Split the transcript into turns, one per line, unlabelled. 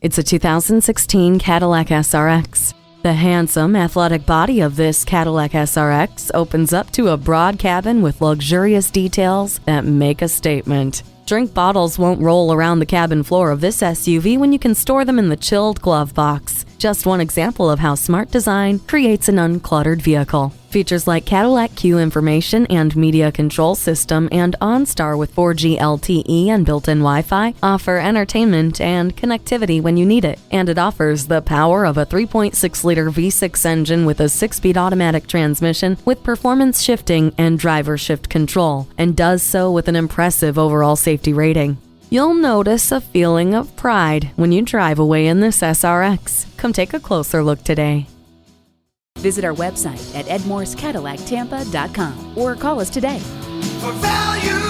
It's a 2016 Cadillac SRX. The handsome, athletic body of this Cadillac SRX opens up to a broad cabin with luxurious details that make a statement. Drink bottles won't roll around the cabin floor of this SUV when you can store them in the chilled glove box. Just one example of how smart design creates an uncluttered vehicle. Features like Cadillac CUE information and media control system and OnStar with 4G LTE and built-in Wi-Fi offer entertainment and connectivity when you need it. And it offers the power of a 3.6-liter V6 engine with a 6-speed automatic transmission with performance shifting and driver shift control, and does so with an impressive overall safety rating. You'll notice a feeling of pride when you drive away in this SRX. Come take a closer look today.
Visit our website at edmorsecadillactampa.com or call us today.
For value.